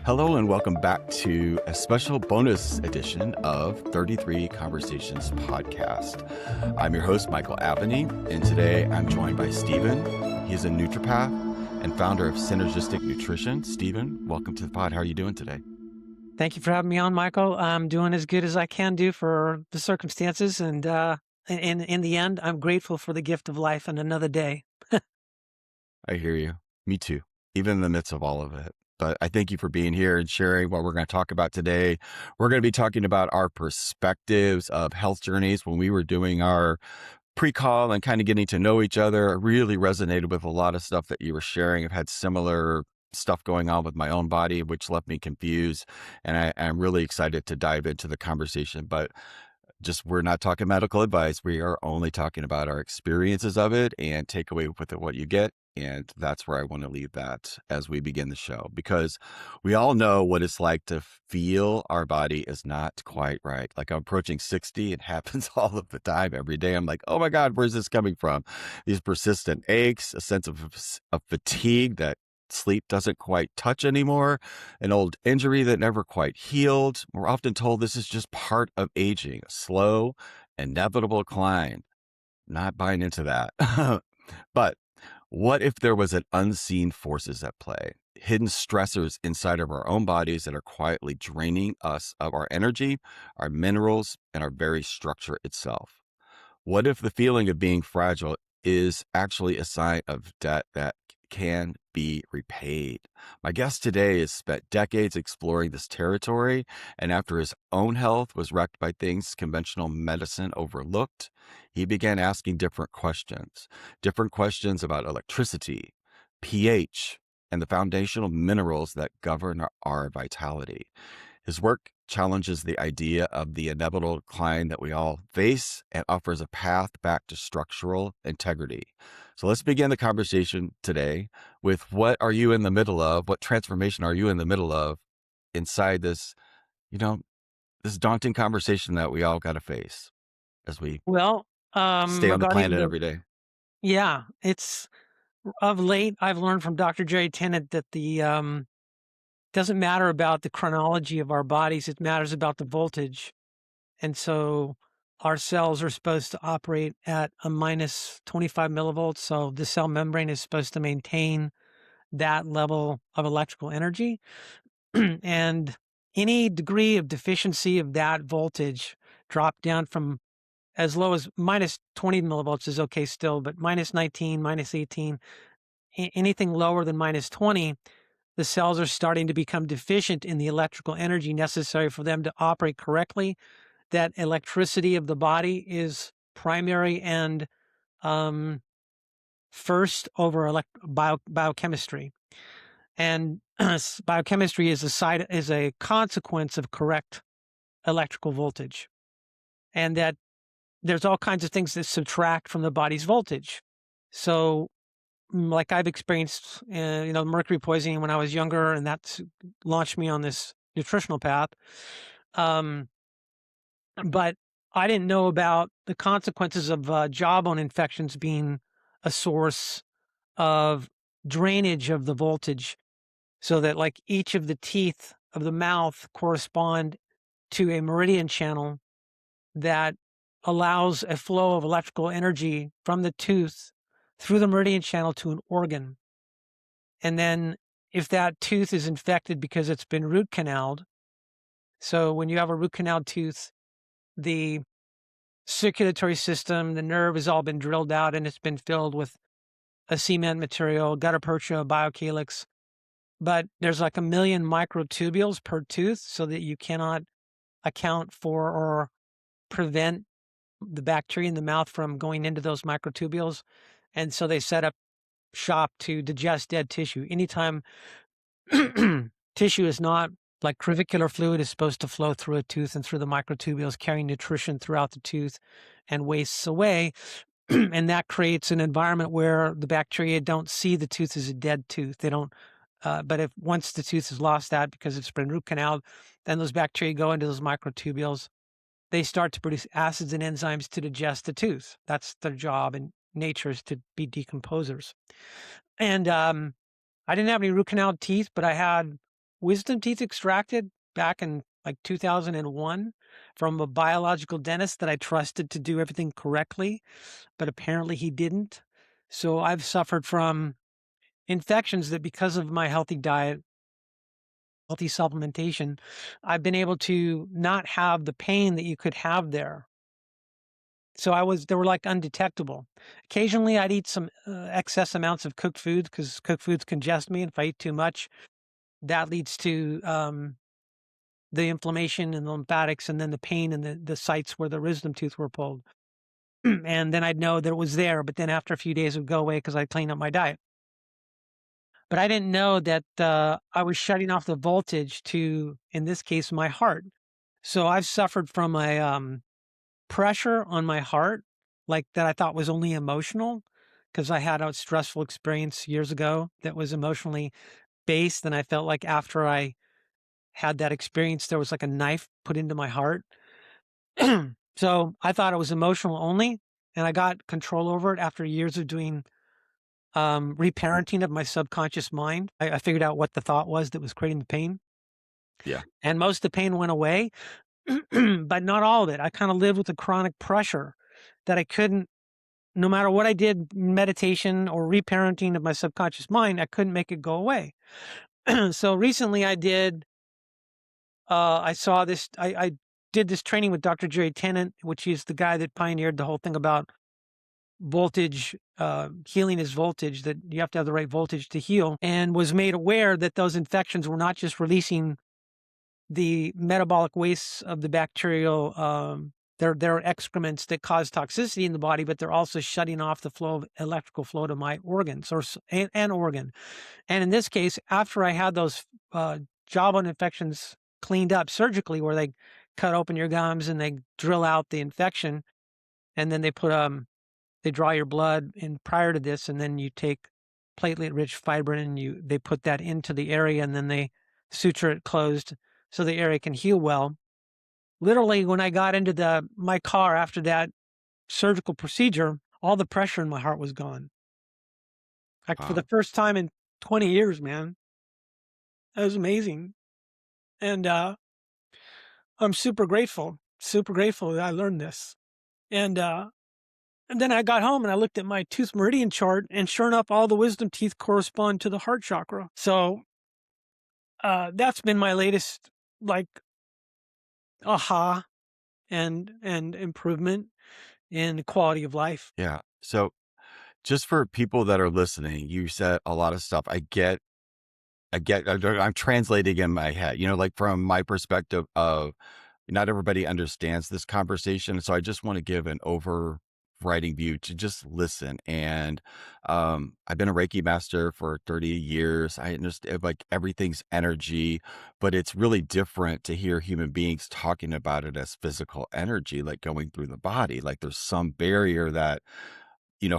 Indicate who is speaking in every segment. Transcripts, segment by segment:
Speaker 1: Hello and welcome back to a special bonus edition of 33 Conversations podcast. I'm your host, Michael Abney, and today I'm joined by Stephen. He's a Nutripath and founder of Synergistic Nutrition. Stephen, welcome to the pod. How are you doing today?
Speaker 2: Thank you for having me on, Michael. I'm doing as good as I can do for the circumstances, and in the end, I'm grateful for the gift of life and another day.
Speaker 1: I hear you. Me too, even in the midst of all of it. But I thank you for being here and sharing what we're going to talk about today. We're going to be talking about our perspectives of health journeys. When we were doing our pre-call and kind of getting to know each other, I really resonated with a lot of stuff that you were sharing. I've had similar stuff going on with my own body, which left me confused. And I'm really excited to dive into the conversation. But we're not talking medical advice. We are only talking about our experiences of it and take away with it what you get. And that's where I want to leave that as we begin the show, because we all know what it's like to feel our body is not quite right. Like I'm approaching 60. It happens all of the time, every day. I'm like, oh my God, where's this coming from? These persistent aches, a sense of fatigue that sleep doesn't quite touch anymore, an old injury that never quite healed. We're often told this is just part of aging, a slow, inevitable climb. Not buying into that. But what if there was an unseen forces at play, hidden stressors inside of our own bodies that are quietly draining us of our energy, our minerals, and our very structure itself? What if the feeling of being fragile is actually a sign of debt that can be repaid? My guest today has spent decades exploring this territory, and after his own health was wrecked by things conventional medicine overlooked, he began asking different questions about electricity, pH, and the foundational minerals that govern our vitality. His work challenges the idea of the inevitable decline that we all face and offers a path back to structural integrity. So let's begin the conversation today with what are you in the middle of? What transformation are you in the middle of inside this, this daunting conversation that we all got to face as we
Speaker 2: Well,
Speaker 1: stay on the
Speaker 2: regarding
Speaker 1: planet every day?
Speaker 2: it's of late, I've learned from Dr. Jerry Tennant that the doesn't matter about the chronology of our bodies; it matters about the voltage, and so our cells are supposed to operate at a minus 25 millivolts. So the cell membrane is supposed to maintain that level of electrical energy. And any degree of deficiency of that voltage drop down from as low as minus 20 millivolts is okay still, but minus 19, minus 18, anything lower than minus 20, the cells are starting to become deficient in the electrical energy necessary for them to operate correctly. That electricity of the body is primary and first over biochemistry. And biochemistry is a consequence of correct electrical voltage, and that there's all kinds of things that subtract from the body's voltage. So, like I've experienced, mercury poisoning when I was younger, and that's launched me on this nutritional path. But I didn't know about the consequences of jawbone infections being a source of drainage of the voltage, so that like each of the teeth of the mouth correspond to a meridian channel that allows a flow of electrical energy from the tooth through the meridian channel to an organ. And then if that tooth is infected because it's been root canaled, so when you have a root canal tooth, the circulatory system, the nerve has all been drilled out and it's been filled with a cement material, gutta percha, biocalyx. But there's like 1 million microtubules per tooth, so that you cannot account for or prevent the bacteria in the mouth from going into those microtubules. And so they set up shop to digest dead tissue. Anytime tissue is not, like crevicular fluid is supposed to flow through a tooth and through the microtubules, carrying nutrition throughout the tooth and wastes away. And that creates an environment where the bacteria don't see the tooth as a dead tooth. They don't, but if once the tooth has lost that because it's been root canaled, then those bacteria go into those microtubules. They start to produce acids and enzymes to digest the tooth. That's their job in nature, is to be decomposers. And I didn't have any root canal teeth, but I had wisdom teeth extracted back in like 2001 from a biological dentist that I trusted to do everything correctly, but apparently he didn't. So I've suffered from infections that because of my healthy diet, healthy supplementation, I've been able to not have the pain that you could have there. So they were like undetectable. Occasionally I'd eat some excess amounts of cooked foods because cooked foods congest me. And if I eat too much, that leads to the inflammation and the lymphatics and then the pain in the sites where the wisdom tooth were pulled. And then I'd know that it was there. But then after a few days it would go away because I cleaned up my diet. But I didn't know that I was shutting off the voltage to, in this case, my heart. So I've suffered from a pressure on my heart, like that I thought was only emotional because I had a stressful experience years ago that was emotionally based. And I felt like after I had that experience, there was like a knife put into my heart. So I thought it was emotional only. And I got control over it after years of doing reparenting of my subconscious mind. I figured out what the thought was that was creating the pain.
Speaker 1: Yeah.
Speaker 2: And most of the pain went away, but not all of it. I kind of lived with a chronic pressure that I couldn't, no matter what I did, meditation or reparenting of my subconscious mind, I couldn't make it go away. So recently I saw this, I did this training with Dr. Jerry Tennant, which is the guy that pioneered the whole thing about voltage, healing is voltage, that you have to have the right voltage to heal, and was made aware that those infections were not just releasing the metabolic wastes of the bacterial, their excrements that cause toxicity in the body, but they're also shutting off the flow of electrical flow to my organs and organ. And in this case, after I had those jawbone infections cleaned up surgically, where they cut open your gums and they drill out the infection, and then they draw your blood in prior to this, and then you take platelet-rich fibrin and they put that into the area, and then they suture it closed so the area can heal well. Literally, when I got into my car after that surgical procedure, all the pressure in my heart was gone. Like for the
Speaker 1: Wow.
Speaker 2: first time in 20 years, man. That was amazing. And I'm super grateful that I learned this. And then I got home and I looked at my tooth meridian chart, and sure enough, all the wisdom teeth correspond to the heart chakra. So that's been my latest, like, aha and improvement in the quality of life.
Speaker 1: Yeah. So just for people that are listening, you said a lot of stuff. I'm translating in my head, like from my perspective of not everybody understands this conversation. So I just want to give an overriding view to just listen. And I've been a Reiki master for 30 years. I understand like everything's energy, but it's really different to hear human beings talking about it as physical energy, like going through the body. Like there's some barrier that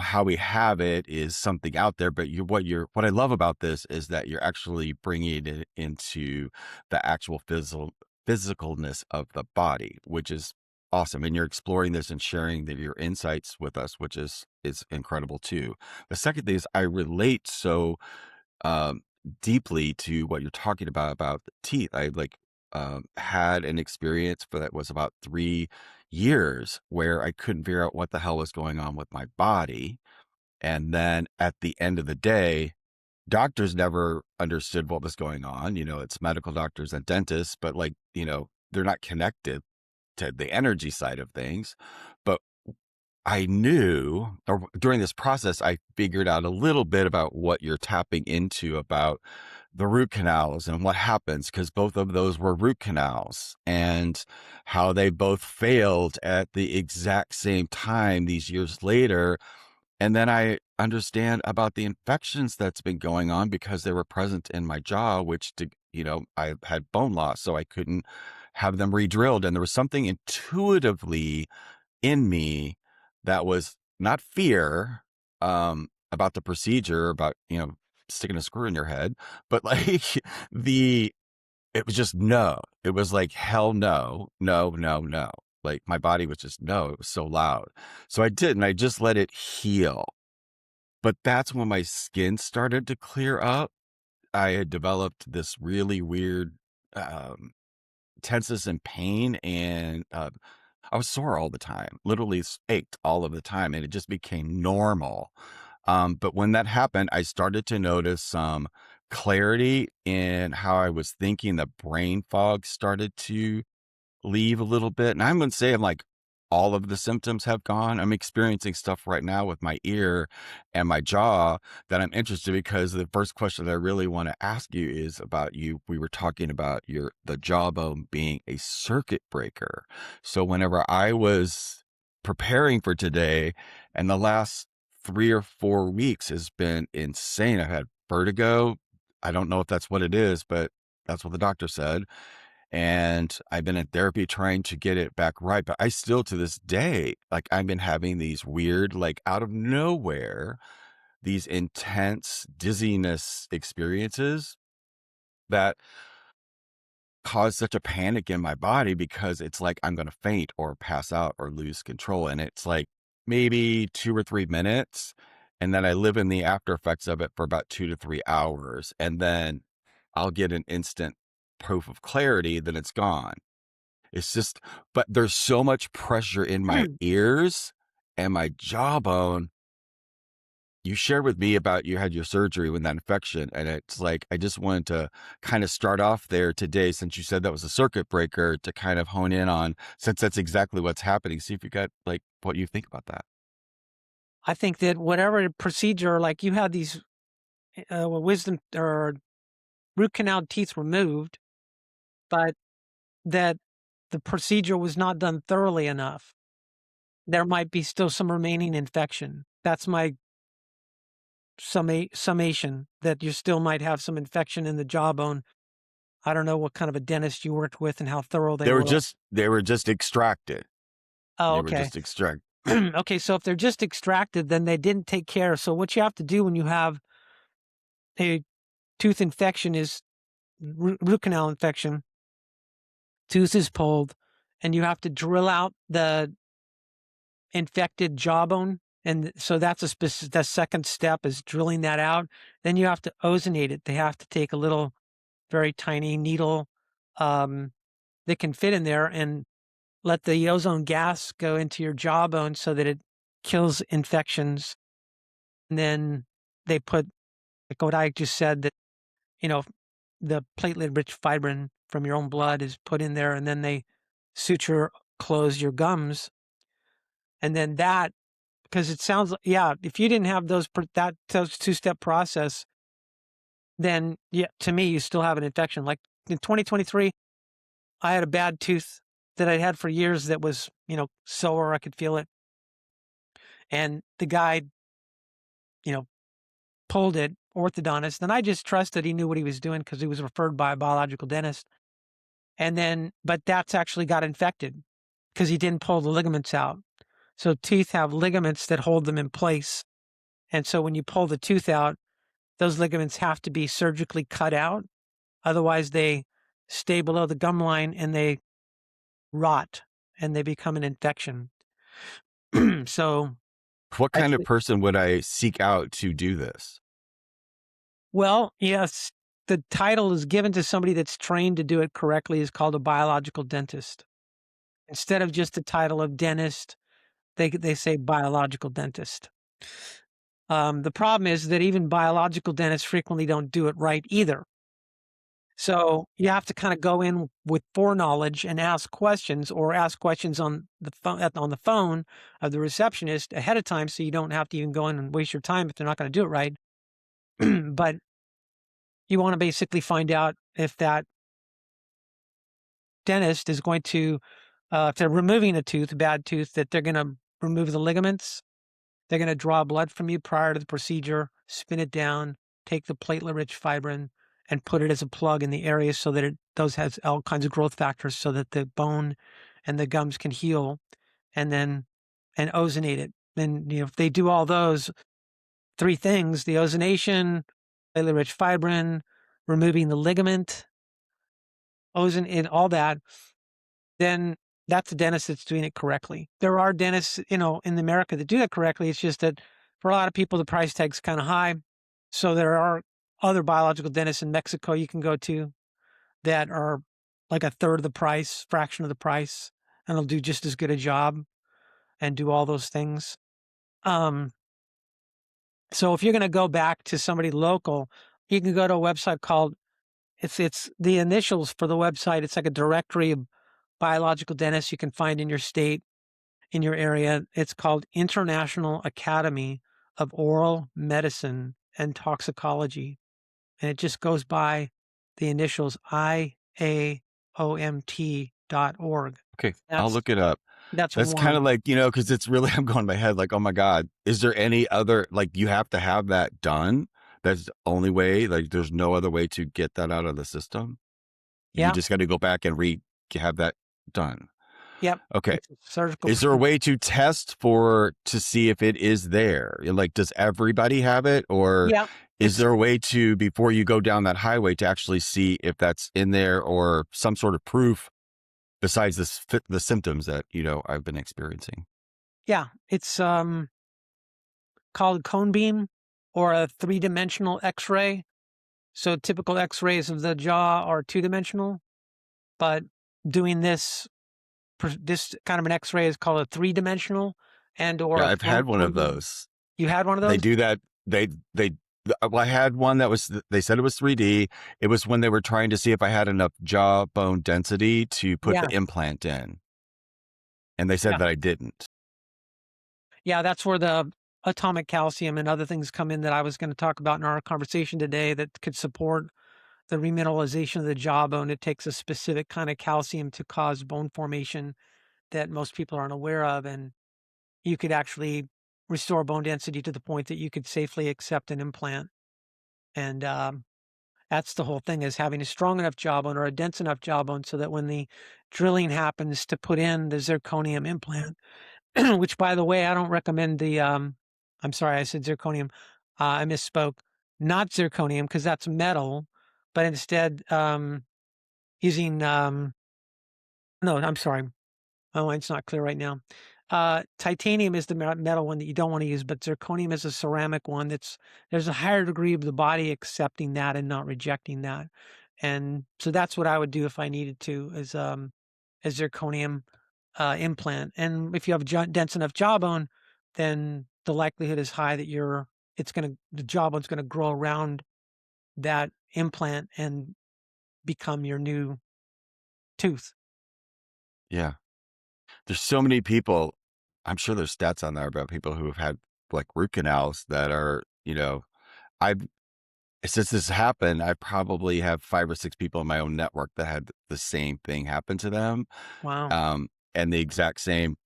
Speaker 1: how we have it is something out there, but what I love about this is that you're actually bringing it into the actual physicalness of the body, which is awesome. And you're exploring this and sharing your insights with us, which is incredible too. The second thing is I relate so um, deeply to what you're talking about the teeth. I like had an experience that was about 3 years where I couldn't figure out what the hell was going on with my body. And then at the end of the day, doctors never understood what was going on. It's medical doctors and dentists, but like, they're not connected to the energy side of things. But I knew, or during this process, I figured out a little bit about what you're tapping into about the root canals and what happens, because both of those were root canals and how they both failed at the exact same time these years later. And then I understand about the infections that's been going on because they were present in my jaw, I had bone loss, so I couldn't have them re-drilled. And there was something intuitively in me that was not fear about the procedure, about sticking a screw in your head, but like the it was just no. It was like hell no, no, no, no. Like my body was just no. It was so loud. So I did, and I just let it heal. But that's when my skin started to clear up. I had developed this really weird um, tenseness and pain, and I was sore all the time, literally ached all of the time, and it just became normal. But when that happened, I started to notice some clarity in how I was thinking. The brain fog started to leave a little bit. And I wouldn't say I'm like all of the symptoms have gone. I'm experiencing stuff right now with my ear and my jaw that I'm interested because the first question that I really want to ask you is about you. We were talking about the jawbone being a circuit breaker. So whenever I was preparing for today, and the last 3 or 4 weeks has been insane. I've had vertigo. I don't know if that's what it is, but that's what the doctor said, and I've been in therapy trying to get it back right. But I still, to this day, like I've been having these weird, like out of nowhere, these intense dizziness experiences that cause such a panic in my body because it's like I'm going to faint or pass out or lose control. And it's like maybe 2 or 3 minutes. And then I live in the after effects of it for about 2 to 3 hours. And then I'll get an instant proof of clarity, then it's gone. It's just, but there's so much pressure in my ears and my jawbone. You shared with me about you had your surgery with that infection, and it's like I just wanted to kind of start off there today, since you said that was a circuit breaker, to kind of hone in on, since that's exactly what's happening. See if you got like what you think about that.
Speaker 2: I think that whatever procedure, like you had these wisdom or root canal teeth removed, but that the procedure was not done thoroughly enough. There might be still some remaining infection. That's my summation, that you still might have some infection in the jawbone. I don't know what kind of a dentist you worked with and how thorough they were.
Speaker 1: They were just extracted.
Speaker 2: Oh,
Speaker 1: They were
Speaker 2: okay.
Speaker 1: just extract.
Speaker 2: Okay, so if they're just extracted, then they didn't take care. So what you have to do when you have a tooth infection is root canal infection. Tooth is pulled, and you have to drill out the infected jawbone. And so that's the second step is drilling that out. Then you have to ozonate it. They have to take a little, very tiny needle um, that can fit in there and let the ozone gas go into your jawbone so that it kills infections. And then they put, like what I just said, that, you know, the platelet-rich fibrin from your own blood is put in there, and then they suture close your gums. And then that, because it sounds like, yeah, if you didn't have those two-step process, then yeah, to me, you still have an infection. Like in 2023, I had a bad tooth that I had for years that was, sore. I could feel it. And the guy, you know, pulled it, orthodontist, and I just trusted he knew what he was doing because he was referred by a biological dentist. And then, but that's actually got infected because he didn't pull the ligaments out. So teeth have ligaments that hold them in place. And so when you pull the tooth out, those ligaments have to be surgically cut out. Otherwise, they stay below the gum line and they rot and they become an infection. So
Speaker 1: What
Speaker 2: I
Speaker 1: kind of
Speaker 2: think,
Speaker 1: person would I seek out to do this?
Speaker 2: well, yes, the title is given to somebody that's trained to do it correctly, is called a biological dentist. Instead of just the title of dentist, they say biological dentist. The problem is that even biological dentists frequently don't do it right either. So you have to kind of go in with foreknowledge and ask questions, or ask questions on the phone of the receptionist ahead of time, so you don't have to even go in and waste your time if they're not going to do it right. But you want to basically find out if that dentist is going to, if they're removing a tooth, a bad tooth, that they're going to remove the ligaments. They're going to draw blood from you prior to the procedure, spin it down, take the platelet-rich fibrin, and put it as a plug in the area so that those has all kinds of growth factors so that the bone and the gums can heal, and then and ozonate it. And if they do all those three things, the ozonation, platelet-rich fibrin, removing the ligament, ozone, and all that, then that's the dentist that's doing it correctly. There are dentists, in America that do that correctly. It's just that for a lot of people, the price tag's kind of high. So there are other biological dentists in Mexico you can go to that are like a third of the price, fraction of the price, and they'll do just as good a job and do all those things. Um, so if you're going to go back to somebody local, you can go to a website called it's the initials for the website. It's like a directory of biological dentists you can find in your state, in your area. It's called International Academy of Oral Medicine and Toxicology, and it just goes by the initials IAOMT.org.
Speaker 1: Okay, I'll
Speaker 2: That's
Speaker 1: look it up.
Speaker 2: that's
Speaker 1: That's kind
Speaker 2: one.
Speaker 1: of like, because it's really, I'm going in my head like, oh my God, is there any other, like, you have to have that done? That's the only way, like, there's no other way to get that out of the system. You
Speaker 2: Yeah.
Speaker 1: just got to go back and have that done.
Speaker 2: Yep.
Speaker 1: Okay.
Speaker 2: It's a surgical
Speaker 1: Is there a
Speaker 2: procedure.
Speaker 1: way to test to see if it is there? Like, does everybody have it? Or
Speaker 2: Yeah.
Speaker 1: is
Speaker 2: It's
Speaker 1: there a way to, before you go down that highway, to actually see if that's in there or some sort of proof besides the symptoms that, I've been experiencing?
Speaker 2: yeah. It's called cone beam or a three-dimensional X-ray. So typical X-rays of the jaw are two-dimensional, but doing this kind of an X-ray is called a three-dimensional and or
Speaker 1: Yeah,
Speaker 2: a
Speaker 1: I've had one
Speaker 2: cone
Speaker 1: of
Speaker 2: beam.
Speaker 1: those.
Speaker 2: You had one of
Speaker 1: They
Speaker 2: those?
Speaker 1: do that. They, well, I had one that was, they said it was 3D. It was when they were trying to see if I had enough jawbone density to put
Speaker 2: Yeah.
Speaker 1: the implant in. And they said
Speaker 2: Yeah.
Speaker 1: that I didn't.
Speaker 2: Yeah, that's where the atomic calcium and other things come in that I was going to talk about in our conversation today that could support the remineralization of the jawbone. It takes a specific kind of calcium to cause bone formation that most people aren't aware of. And you could actually restore bone density to the point that you could safely accept an implant. And that's the whole thing, is having a strong enough jawbone or a dense enough jawbone so that when the drilling happens to put in the zirconium implant, which by the way, I don't recommend I'm sorry, I said zirconium. I misspoke. Not zirconium because that's metal, but instead using no, I'm sorry. My mind's not clear right now. Titanium is the metal one that you don't want to use, but zirconium is a ceramic one. There's a higher degree of the body accepting that and not rejecting that, and so that's what I would do if I needed to, is a zirconium implant. And if you have dense enough jawbone, then the likelihood is high that the jawbone's gonna grow around that implant and become your new tooth.
Speaker 1: Yeah. There's so many people. I'm sure there's stats on there about people who have had like root canals that are, I've, since this happened, I probably have 5 or 6 people in my own network that had the same thing happen to them.
Speaker 2: Wow.
Speaker 1: And the exact same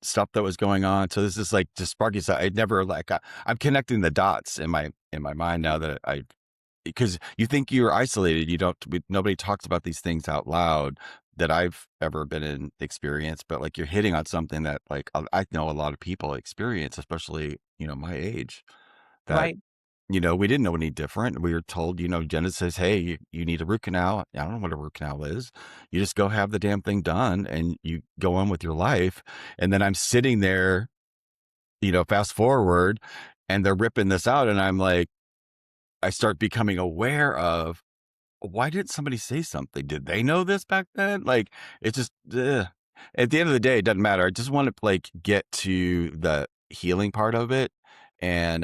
Speaker 1: stuff that was going on. So this is like just sparking. So I'd never I'm connecting the dots in my mind now that because you think you're isolated. You don't, nobody talks about these things out loud that I've ever been in experience, but like you're hitting on something that like I know a lot of people experience, especially, my age, that,
Speaker 2: Right.
Speaker 1: we didn't know any different. We were told, Jenna says, hey, you need a root canal. I don't know what a root canal is. You just go have the damn thing done and you go on with your life. And then I'm sitting there, fast forward, and they're ripping this out. And I'm like, I start becoming aware of, why didn't somebody say something? Did they know this back then? Like, it's just, at the end of the day, it doesn't matter. I just want to like get to the healing part of it, and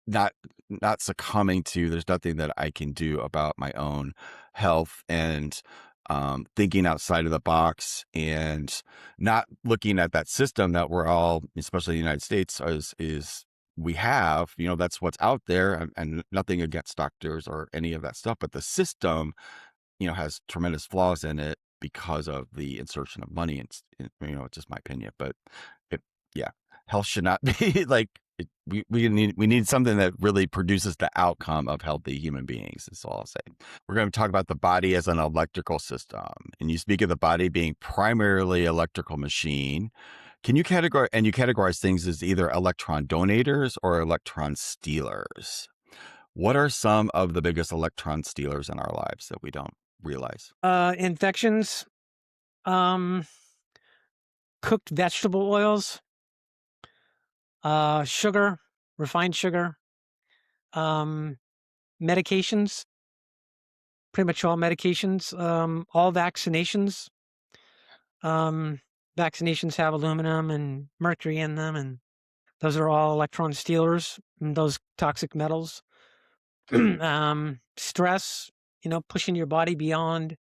Speaker 1: not succumbing to, there's nothing that I can do about my own health, and thinking outside of the box, and not looking at that system that we're all, especially in the United States, is we have, that's what's out there, and nothing against doctors or any of that stuff, but the system, has tremendous flaws in it because of the insertion of money. And, it's just my opinion, but it, yeah, health should not be like, we need something that really produces the outcome of healthy human beings. Is all I'll say. We're going to talk about the body as an electrical system, and you speak of the body being primarily electrical machine. Can you categorize things as either electron donators or electron stealers? What are some of the biggest electron stealers in our lives that we don't realize?
Speaker 2: Infections, um, cooked vegetable oils, sugar, refined sugar, um, medications, pretty much all medications, all vaccinations. Um, Vaccinations have aluminum and mercury in them, and those are all electron stealers, and those toxic metals. Stress, pushing your body beyond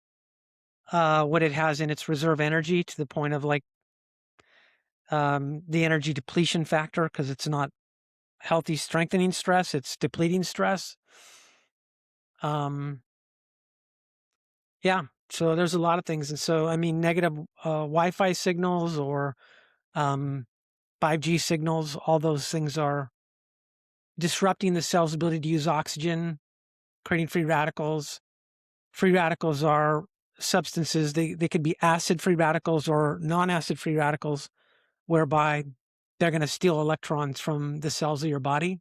Speaker 2: what it has in its reserve energy to the point of like the energy depletion factor, because it's not healthy strengthening stress, it's depleting stress. Um, yeah, so there's a lot of things. And so, I mean, negative Wi-Fi signals or um, 5G signals, all those things are disrupting the cell's ability to use oxygen, creating free radicals. Free radicals are substances, they could be acid free radicals or non-acid free radicals, whereby they're going to steal electrons from the cells of your body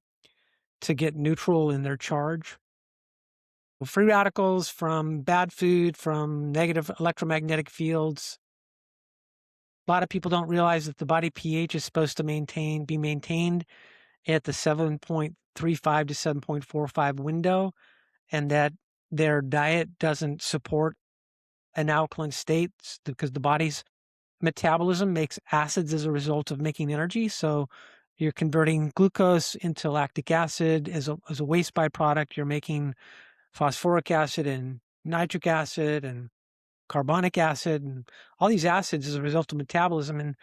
Speaker 2: to get neutral in their charge. Free radicals from bad food, from negative electromagnetic fields. A lot of people don't realize that the body pH is supposed to be maintained at the 7.35 to 7.45 window, and that their diet doesn't support an alkaline state because the body's metabolism makes acids as a result of making energy. So you're converting glucose into lactic acid as a waste byproduct. You're making phosphoric acid and nitric acid and carbonic acid and all these acids as a result of metabolism.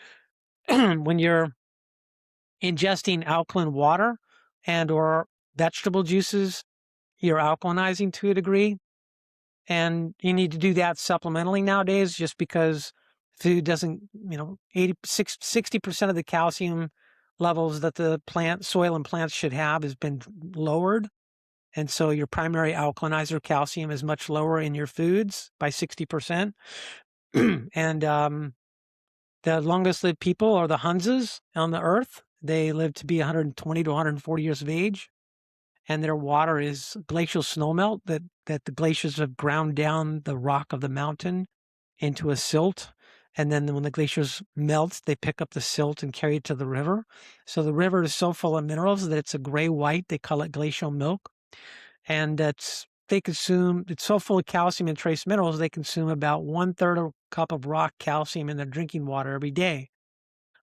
Speaker 2: And when you're ingesting alkaline water and or vegetable juices, you're alkalinizing to a degree. And you need to do that supplementally nowadays just because food doesn't, 60% of the calcium levels that the soil and plants should have has been lowered. And so your primary alkalinizer calcium is much lower in your foods by 60%. And the longest lived people are the Hunzas on the earth. They live to be 120 to 140 years of age. And their water is glacial snowmelt that the glaciers have ground down the rock of the mountain into a silt. And then when the glaciers melt, they pick up the silt and carry it to the river. So the river is so full of minerals that it's a gray white. They call it glacial milk. And it's so full of calcium and trace minerals, they consume about 1/3 of a cup of rock calcium in their drinking water every day,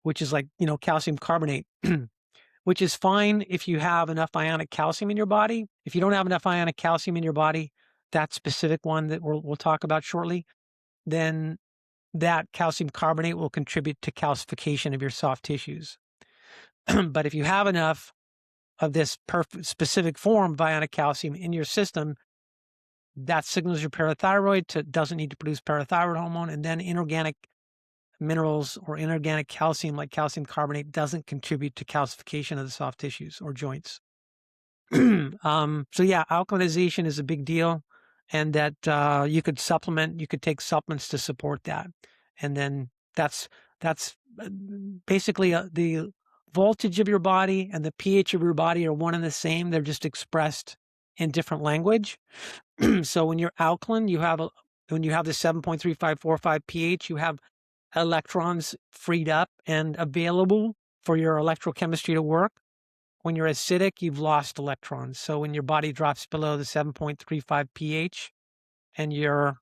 Speaker 2: which is like, calcium carbonate, which is fine if you have enough ionic calcium in your body. If you don't have enough ionic calcium in your body, that specific one that we'll talk about shortly, then that calcium carbonate will contribute to calcification of your soft tissues. But if you have enough of this specific form of ionic calcium in your system, that signals your parathyroid doesn't need to produce parathyroid hormone, and then inorganic minerals or inorganic calcium like calcium carbonate doesn't contribute to calcification of the soft tissues or joints. So yeah, alkalization is a big deal, and that you could take supplements to support that. And then that's basically the voltage of your body and the pH of your body are one and the same. They're just expressed in different language. So when you're alkaline, when you have the 7.3545 pH, you have electrons freed up and available for your electrochemistry to work. When you're acidic, you've lost electrons. So when your body drops below the 7.35 pH and you're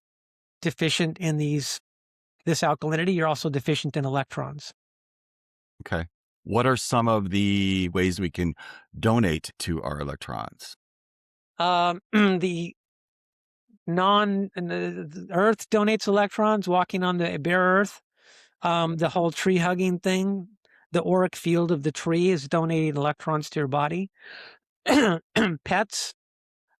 Speaker 2: deficient in this alkalinity, you're also deficient in electrons.
Speaker 1: Okay. What are some of the ways we can donate to our electrons?
Speaker 2: The Earth donates electrons, walking on the bare Earth. The whole tree hugging thing, the auric field of the tree is donating electrons to your body. Pets,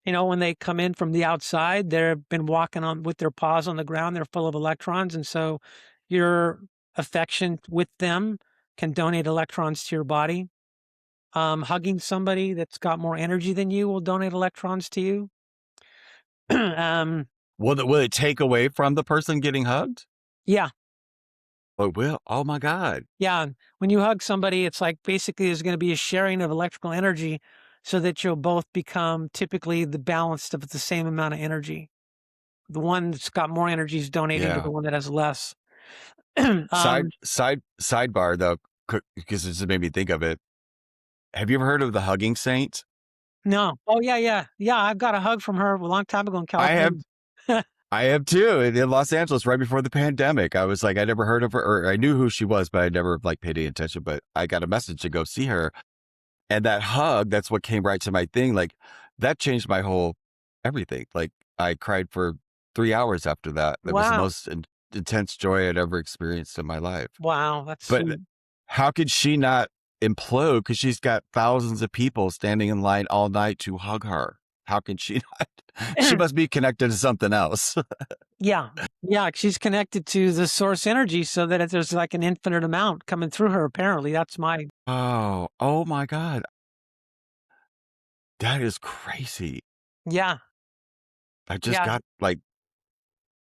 Speaker 2: when they come in from the outside, they've been walking on with their paws on the ground. They're full of electrons. And so your affection with them can donate electrons to your body. Hugging somebody that's got more energy than you will donate electrons to you.
Speaker 1: Will it take away from the person getting hugged?
Speaker 2: Yeah.
Speaker 1: Oh, it will. Oh my God.
Speaker 2: Yeah. When you hug somebody, it's like basically there's going to be a sharing of electrical energy so that you'll both become typically the balanced of the same amount of energy. The one that's got more energy is donating to
Speaker 1: Yeah.
Speaker 2: the one that has less.
Speaker 1: Sidebar though, because it just made me think of it. Have you ever heard of the hugging saint?
Speaker 2: No. Oh, yeah, yeah. Yeah, I've got a hug from her a long time ago in
Speaker 1: I have
Speaker 2: California.
Speaker 1: I have too in Los Angeles right before the pandemic. I was like, I never heard of her, or I knew who she was, but I never like paid any attention. But I got a message to go see her, and that hug, that's what came right to my thing. Like that changed my whole everything. Like I cried for 3 hours after that. That was the
Speaker 2: Wow.
Speaker 1: most intense joy I'd ever experienced in my life.
Speaker 2: Wow, that's
Speaker 1: But
Speaker 2: sweet.
Speaker 1: how could she not implode? Because she's got thousands of people standing in line all night to hug her. How can she not? She must be connected to something else.
Speaker 2: Yeah. Yeah, she's connected to the source energy so that if there's like an infinite amount coming through her, apparently. That's my
Speaker 1: Oh my God. That is crazy.
Speaker 2: yeah,
Speaker 1: I just
Speaker 2: yeah,
Speaker 1: got like,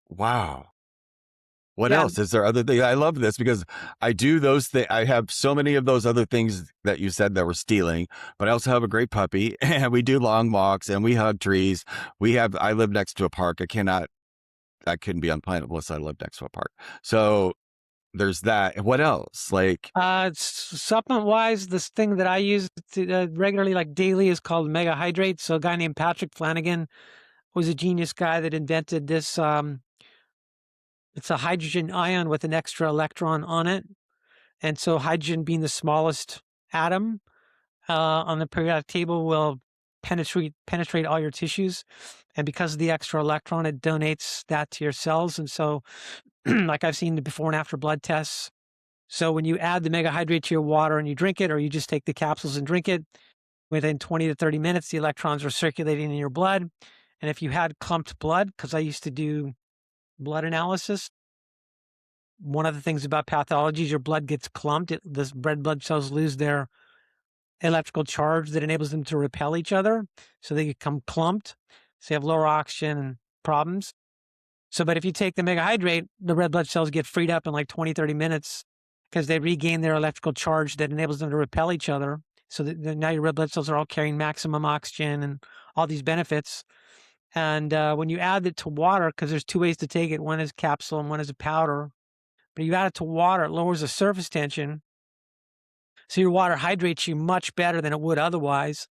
Speaker 1: wow. What
Speaker 2: yeah.
Speaker 1: else? Is there other things? I love this because I do those things. I have so many of those other things that you said that were stealing, but I also have a great puppy and we do long walks and we hug trees. I live next to a park. I couldn't be on planet unless I lived next to a park. So there's that. What else? Like,
Speaker 2: Supplement wise, this thing that I use regularly, like daily, is called Mega Hydrate. So a guy named Patrick Flanagan was a genius guy that invented this. It's a hydrogen ion with an extra electron on it. And so hydrogen being the smallest atom on the periodic table will penetrate all your tissues. And because of the extra electron, it donates that to your cells. And so, like I've seen the before and after blood tests. So when you add the mega hydrate to your water and you drink it, or you just take the capsules and drink it, within 20 to 30 minutes, the electrons are circulating in your blood. And if you had clumped blood, because I used to do blood analysis, one of the things about pathology is your blood gets clumped. The red blood cells lose their electrical charge that enables them to repel each other. So they become clumped. So you have lower oxygen and problems. So, but if you take the mega hydrate, the red blood cells get freed up in like 20, 30 minutes because they regain their electrical charge that enables them to repel each other. So that now your red blood cells are all carrying maximum oxygen and all these benefits. And when you add it to water, because there's two ways to take it, one is capsule and one is a powder. But you add it to water, it lowers the surface tension. So your water hydrates you much better than it would otherwise.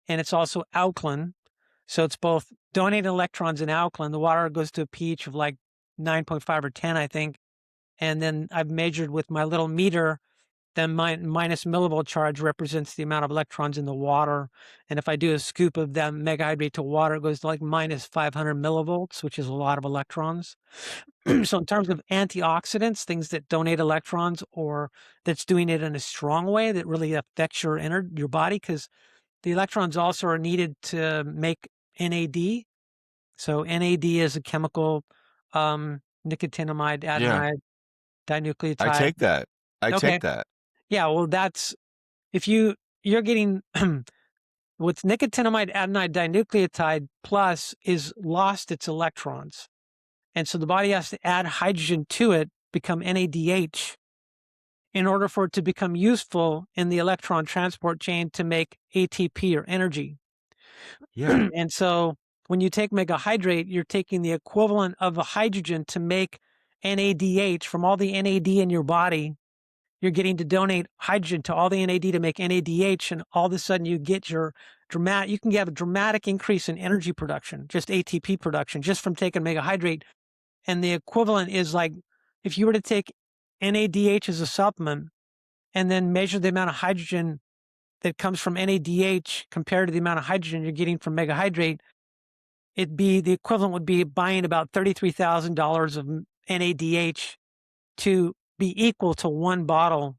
Speaker 2: And it's also alkaline. So it's both donating electrons and alkaline. The water goes to a pH of like 9.5 or 10, I think. And then I've measured with my little meter, the minus millivolt charge represents the amount of electrons in the water. And if I do a scoop of that mega hydrate to water, it goes to like minus 500 millivolts, which is a lot of electrons. So in terms of antioxidants, things that donate electrons or that's doing it in a strong way that really affects your body, because the electrons also are needed to make NAD. So NAD is a chemical, nicotinamide
Speaker 1: yeah,
Speaker 2: adenine
Speaker 1: I
Speaker 2: dinucleotide.
Speaker 1: take that. I
Speaker 2: Okay.
Speaker 1: take that.
Speaker 2: Yeah, well, that's if you're getting with nicotinamide adenine dinucleotide plus is lost its electrons. And so the body has to add hydrogen to it, become NADH, in order for it to become useful in the electron transport chain to make ATP or energy.
Speaker 1: Yeah.
Speaker 2: And so when you take mega hydrate, you're taking the equivalent of a hydrogen to make NADH from all the NAD in your body. You're getting to donate hydrogen to all the NAD to make NADH, and all of a sudden you get you can have a dramatic increase in energy production, just ATP production, just from taking mega hydrate. And the equivalent is like if you were to take NADH as a supplement and then measure the amount of hydrogen that comes from NADH compared to the amount of hydrogen you're getting from mega hydrate, the equivalent would be buying about $33,000 of NADH to be equal to one bottle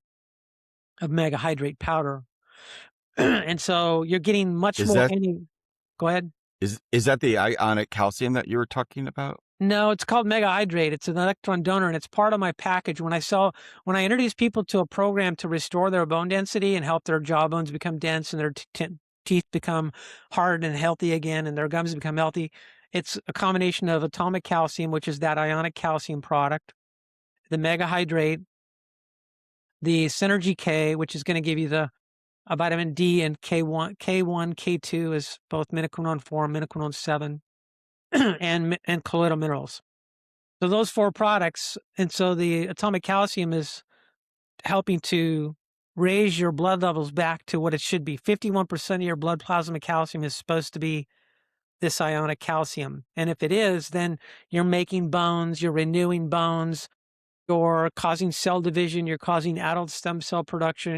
Speaker 2: of mega hydrate powder. And so you're getting much
Speaker 1: Is
Speaker 2: more
Speaker 1: that
Speaker 2: go ahead.
Speaker 1: is that the ionic calcium that you were talking about?
Speaker 2: No, it's called Mega Hydrate. It's an electron donor, and it's part of my package. When I introduce people to a program to restore their bone density and help their jawbones become dense and their teeth become hard and healthy again, and their gums become healthy, it's a combination of atomic calcium, which is that ionic calcium product, the Mega Hydrate, the Synergy K, which is going to give you the vitamin D, and K1, K2 is both minoquinone 4, minoquinone 7, and colloidal minerals. So those four products, and so the atomic calcium is helping to raise your blood levels back to what it should be. 51% of your blood plasma calcium is supposed to be this ionic calcium. And if it is, then you're making bones, you're renewing bones, you're causing cell division, you're causing adult stem cell production,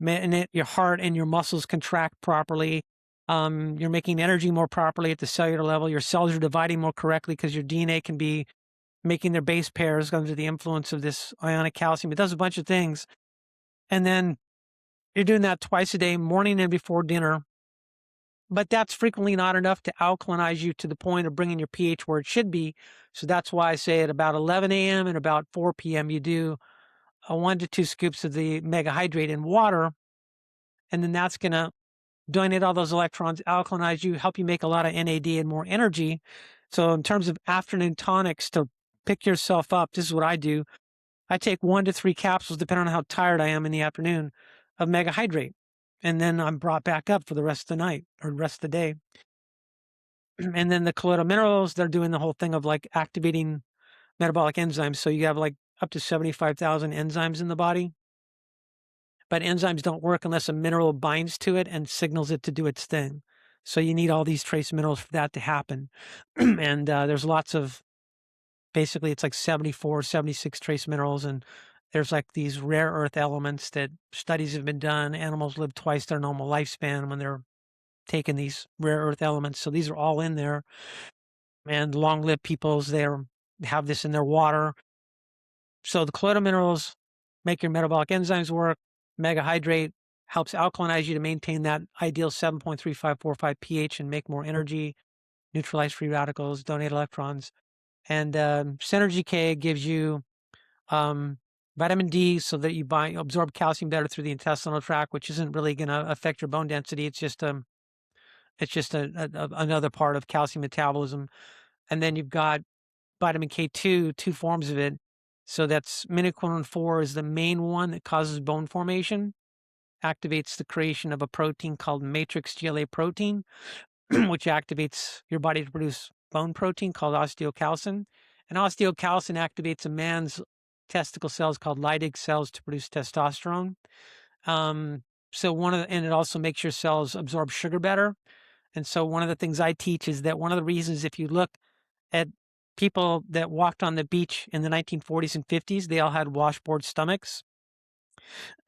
Speaker 2: and your heart and your muscles contract properly. You're making energy more properly at the cellular level. Your cells are dividing more correctly because your DNA can be making their base pairs under the influence of this ionic calcium. It does a bunch of things. And then you're doing that twice a day, morning and before dinner. But that's frequently not enough to alkalinize you to the point of bringing your pH where it should be. So that's why I say at about 11 a.m. and about 4 p.m., you do 1 to 2 scoops of the mega hydrate in water. And then that's going to donate all those electrons, alkalinize you, help you make a lot of NAD and more energy. So in terms of afternoon tonics to pick yourself up, this is what I do. I take 1 to 3 capsules, depending on how tired I am in the afternoon, of mega hydrate. And then I'm brought back up for the rest of the night or the rest of the day. And then the colloidal minerals, they're doing the whole thing of like activating metabolic enzymes. So you have like up to 75,000 enzymes in the body. But enzymes don't work unless a mineral binds to it and signals it to do its thing. So you need all these trace minerals for that to happen. And there's lots of, basically, it's like 74, 76 trace minerals. And there's like these rare earth elements that studies have been done. Animals live twice their normal lifespan when they're taking these rare earth elements. So these are all in there. And long lived peoples, they have this in their water. So the colloidal minerals make your metabolic enzymes work. Mega hydrate helps alkalinize you to maintain that ideal 7.3545 pH and make more energy, neutralize free radicals, donate electrons. And Synergy K gives you vitamin D so that you absorb calcium better through the intestinal tract, which isn't really going to affect your bone density. It's just another part of calcium metabolism. And then you've got vitamin K2, two forms of it. So that's minoquinone 4 is the main one that causes bone formation, activates the creation of a protein called matrix GLA protein, which activates your body to produce bone protein called osteocalcin. And osteocalcin activates a man's testicle cells called Leydig cells to produce testosterone. And it also makes your cells absorb sugar better. And so one of the things I teach is that one of the reasons, if you look at people that walked on the beach in the 1940s and 50s, they all had washboard stomachs.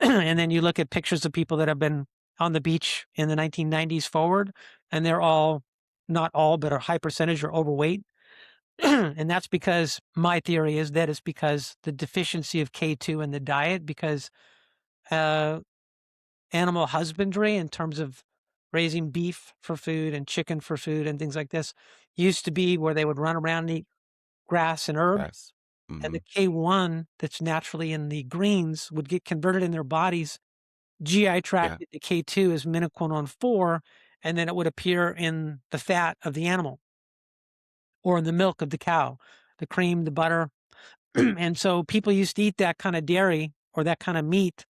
Speaker 2: And then you look at pictures of people that have been on the beach in the 1990s forward, and they're all, not all, but a high percentage are overweight. And that's because my theory is that it's because the deficiency of K2 in the diet, because animal husbandry in terms of raising beef for food and chicken for food and things like this used to be where they would run around and eat grass and herb,
Speaker 1: Yes.
Speaker 2: and
Speaker 1: Hmm.
Speaker 2: the K1 that's naturally in the greens would get converted in their bodies, GI tract
Speaker 1: Yeah.
Speaker 2: into K2 as minoquinone 4, and then it would appear in the fat of the animal or in the milk of the cow, the cream, the butter. And so people used to eat that kind of dairy or that kind of meat,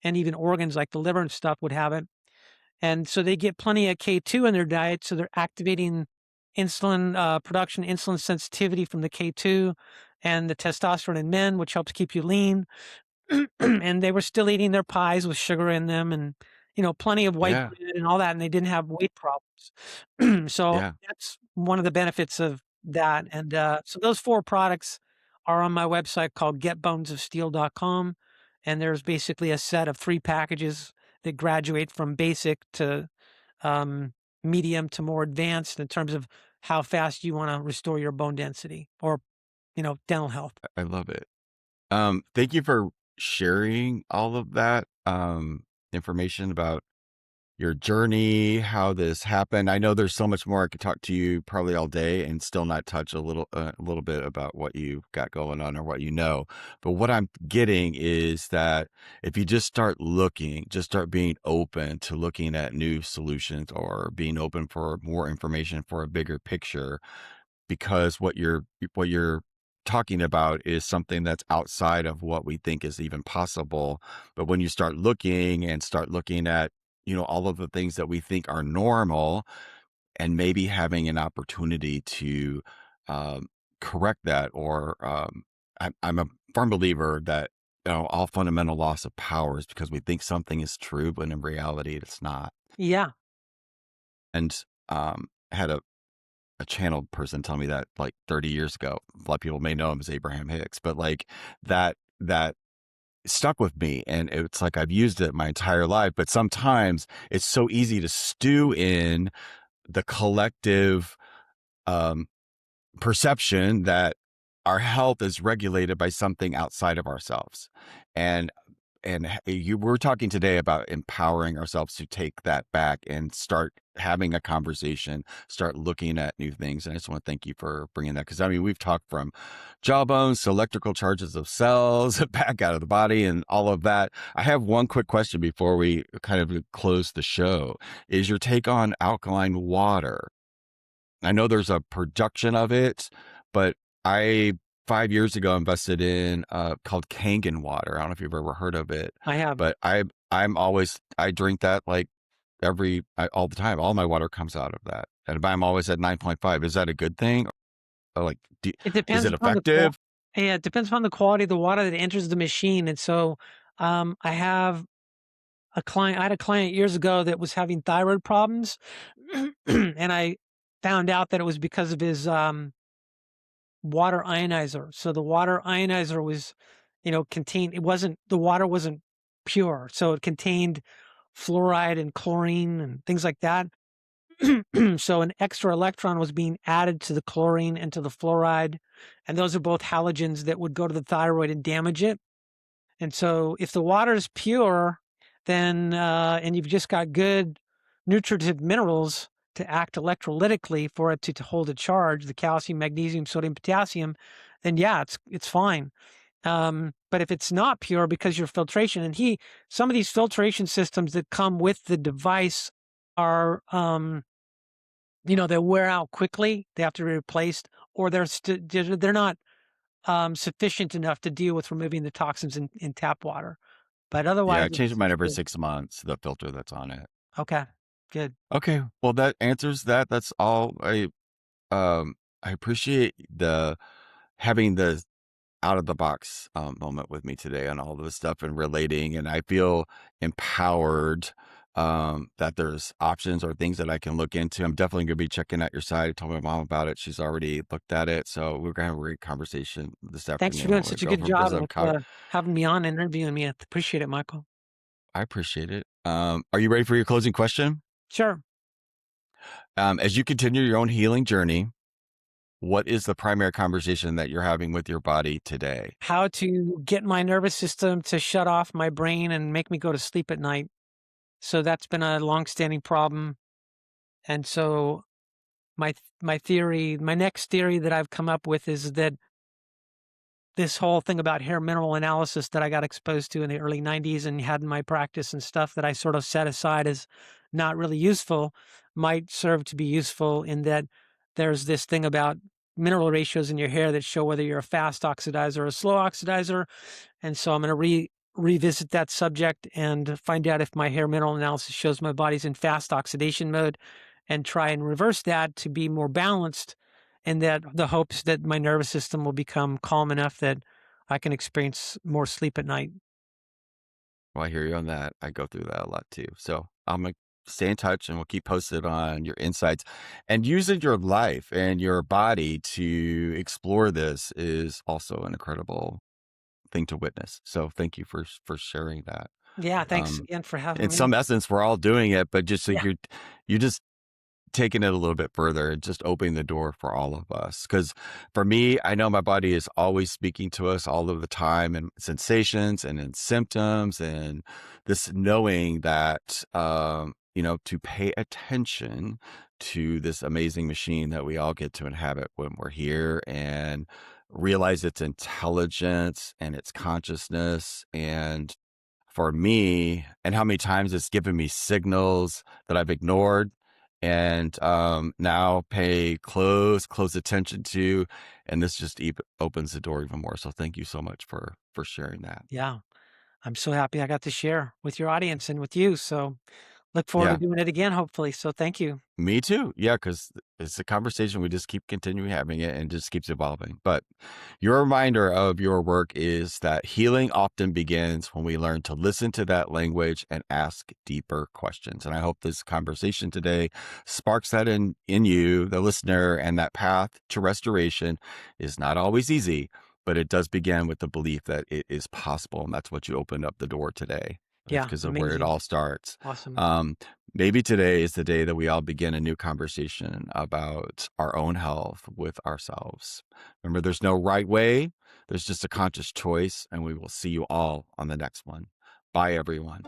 Speaker 2: and even organs like the liver and stuff would have it. And so they get plenty of K2 in their diet, so they're activating insulin production, insulin sensitivity from the K2 and the testosterone in men, which helps keep you lean. And they were still eating their pies with sugar in them and, plenty of white
Speaker 1: Yeah.
Speaker 2: bread and all that, and they didn't have weight problems. So
Speaker 1: Yeah.
Speaker 2: that's one of the benefits of that. And so those 4 products are on my website called getbonesofsteel.com. And there's basically a set of 3 packages that graduate from basic to um, medium to more advanced in terms of how fast you want to restore your bone density or, dental health.
Speaker 1: I love it. Thank you for sharing all of that information about your journey, how this happened. I know there's so much more I could talk to you probably all day and still not touch a little bit about what you've got going on or what you know. But what I'm getting is that if you just start looking, just start being open to looking at new solutions or being open for more information for a bigger picture, because what you're talking about is something that's outside of what we think is even possible. But when you start looking and start looking at, all of the things that we think are normal, and maybe having an opportunity to um, correct that, or I'm a firm believer that all fundamental loss of power is because we think something is true, but in reality, it's not.
Speaker 2: Yeah,
Speaker 1: And I had a channeled person tell me that like 30 years ago. A lot of people may know him as Abraham Hicks, but like that stuck with me. And it's like I've used it my entire life. But sometimes it's so easy to stew in the collective um, perception that our health is regulated by something outside of ourselves. And we're talking today about empowering ourselves to take that back and start having a conversation, start looking at new things. And I just want to thank you for bringing that. Cause I mean, we've talked from jawbones to electrical charges of cells back out of the body and all of that. I have one quick question before we kind of close the show. Is your take on alkaline water? I know there's a production of it, but I 5 years ago invested in called Kangen water. I don't know if you've ever heard of it,
Speaker 2: I have.
Speaker 1: but I drink that like all the time. All my water comes out of that, and I'm always at 9.5. Is that a good thing? Or like,
Speaker 2: It
Speaker 1: is
Speaker 2: depends
Speaker 1: it
Speaker 2: upon
Speaker 1: effective?
Speaker 2: yeah, it depends upon the quality of the water that enters the machine. And so, I have a client. I had a client years ago that was having thyroid problems, and I found out that it was because of his water ionizer. So the water ionizer was, contained. It wasn't the water wasn't pure, so it contained fluoride and chlorine and things like that. So an extra electron was being added to the chlorine and to the fluoride, and those are both halogens that would go to the thyroid and damage it. And so if the water is pure, then and you've just got good nutritive minerals to act electrolytically for it to hold a charge, the calcium, magnesium, sodium, potassium, then yeah, it's fine. But if it's not pure because your filtration, and some of these filtration systems that come with the device are they wear out quickly. They have to be replaced, or they're not sufficient enough to deal with removing the toxins in tap water. But
Speaker 1: Yeah,
Speaker 2: otherwise,
Speaker 1: I change mine
Speaker 2: it's
Speaker 1: every
Speaker 2: good.
Speaker 1: 6 months. The filter that's on it.
Speaker 2: Okay, good.
Speaker 1: Okay, well that answers that. That's all. I appreciate the having the out of the box moment with me today on all this stuff and relating. And I feel empowered that there's options or things that I can look into. I'm definitely going to be checking out your site. I told my mom about it. She's already looked at it. So we're going to have a great conversation this
Speaker 2: Thanks for
Speaker 1: afternoon
Speaker 2: doing
Speaker 1: when we
Speaker 2: such a
Speaker 1: go
Speaker 2: good
Speaker 1: over because
Speaker 2: job with having me on and interviewing me. I appreciate it, Michael.
Speaker 1: I appreciate it. Are you ready for your closing question?
Speaker 2: Sure.
Speaker 1: As you continue your own healing journey, what is the primary conversation that you're having with your body today?
Speaker 2: How to get my nervous system to shut off my brain and make me go to sleep at night. So that's been a long-standing problem. And so my next theory that I've come up with is that this whole thing about hair mineral analysis that I got exposed to in the early 90s and had in my practice and stuff that I sort of set aside as not really useful might serve to be useful in that there's this thing about mineral ratios in your hair that show whether you're a fast oxidizer or a slow oxidizer. And so I'm going to revisit that subject and find out if my hair mineral analysis shows my body's in fast oxidation mode and try and reverse that to be more balanced, and that the hopes that my nervous system will become calm enough that I can experience more sleep at night.
Speaker 1: Well, I hear you on that. I go through that a lot too. So I'm going to stay in touch and we'll keep posted on your insights. And using your life and your body to explore this is also an incredible thing to witness. So thank you for sharing that.
Speaker 2: Yeah, thanks
Speaker 1: Um,
Speaker 2: again for having
Speaker 1: in
Speaker 2: me.
Speaker 1: some essence, we're all doing it, but just like
Speaker 2: Yeah,
Speaker 1: you just taking it a little bit further and just opening the door for all of us. Because for me, I know my body is always speaking to us all of the time and sensations and in symptoms and this knowing that, to pay attention to this amazing machine that we all get to inhabit when we're here and realize its intelligence and its consciousness and for me and how many times it's given me signals that I've ignored and now pay close attention to, and this just opens the door even more. So thank you so much for sharing that.
Speaker 2: yeah. I'm so happy I got to share with your audience and with you. So Look forward to
Speaker 1: Yeah.
Speaker 2: doing it again, hopefully. So thank you.
Speaker 1: Me too. Yeah, because it's a conversation we just keep continuing having it and just keeps evolving. But your reminder of your work is that healing often begins when we learn to listen to that language and ask deeper questions. And I hope this conversation today sparks that in you, the listener, and that path to restoration is not always easy, but it does begin with the belief that it is possible. And that's what you opened up the door today. That's
Speaker 2: Yeah,
Speaker 1: because of where it
Speaker 2: amazing.
Speaker 1: all starts.
Speaker 2: Awesome.
Speaker 1: Um, Maybe today is the day that we all begin a new conversation about our own health with ourselves. Remember, there's no right way, there's just a conscious choice, and we will see you all on the next one. Bye, everyone.